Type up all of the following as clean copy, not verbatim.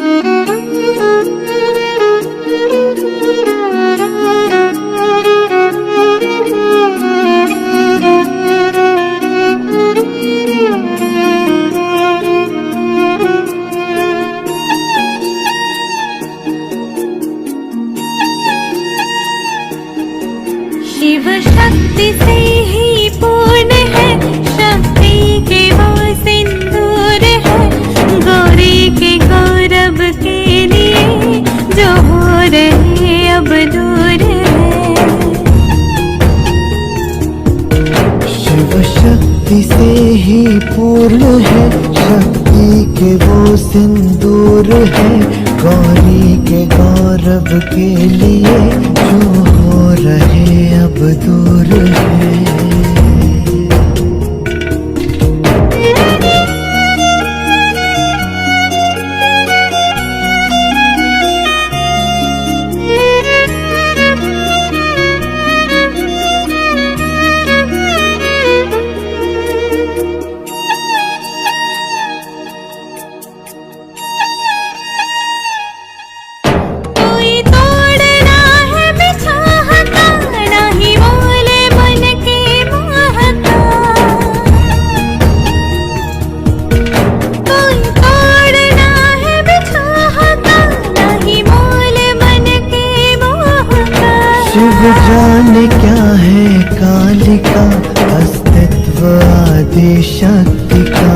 शिव शक्ति से ही पूर्ण है, शक्ति के वो सिंदूर है, गौरी के गौरव के लिए जो हो रहे अब दूर है। शिव शक्ति से ही पूर्ण है, शक्ति के वो सिंदूर है, गौरी के गौरव के लिए जो हो रहे अब दूर है। शिव जाने क्या है कालिका, अस्तित्व आदि शक्ति का।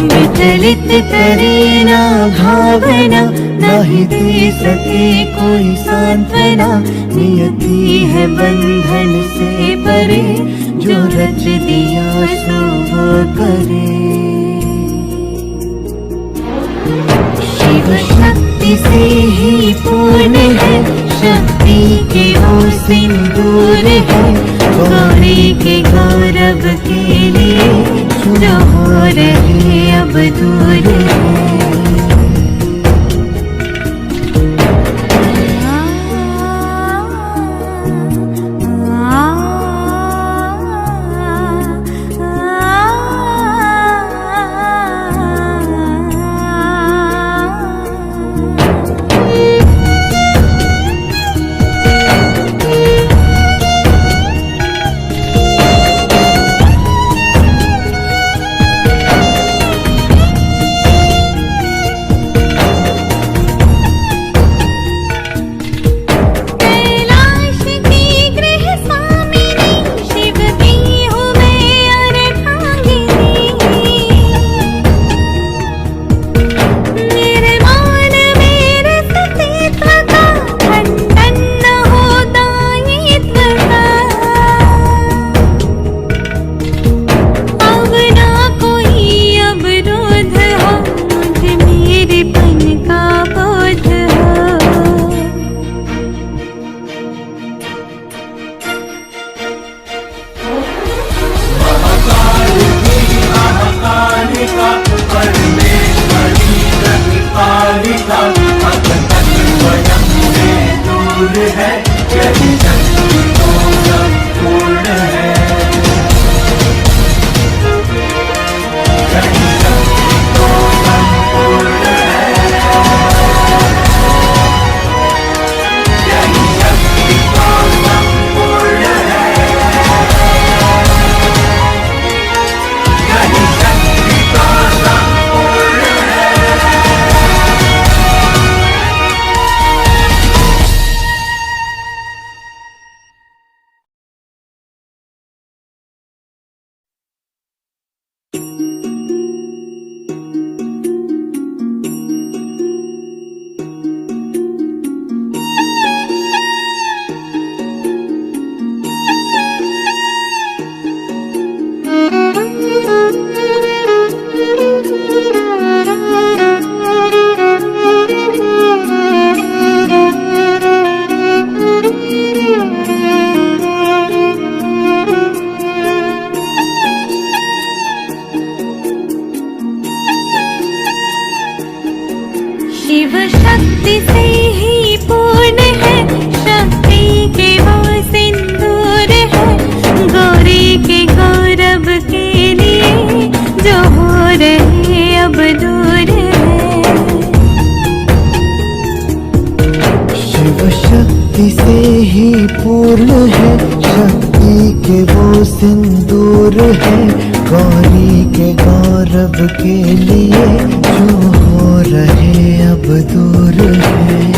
विचलित करे ना भावना, नहीं दे सके कोई सांत्वना, नियति है बंधन से परे, जो रच दिया सो वो करे। शिव शक्ति से ही पूर्ण है, शक्ति के वो सिंदूर है, गौरी के गौरव के लिए जो हो रहे अब दूर है। शिव शक्ति से ही पूर्ण है, शक्ति के वो सिंदूर है, गौरी के गौरव के लिए जो हो रहे अब दूर है। शिव शक्ति से ही पूर्ण है, शक्ति के वो सिंदूर है, गौरी के गौरव के लिए जो हो रहे अब दूर है।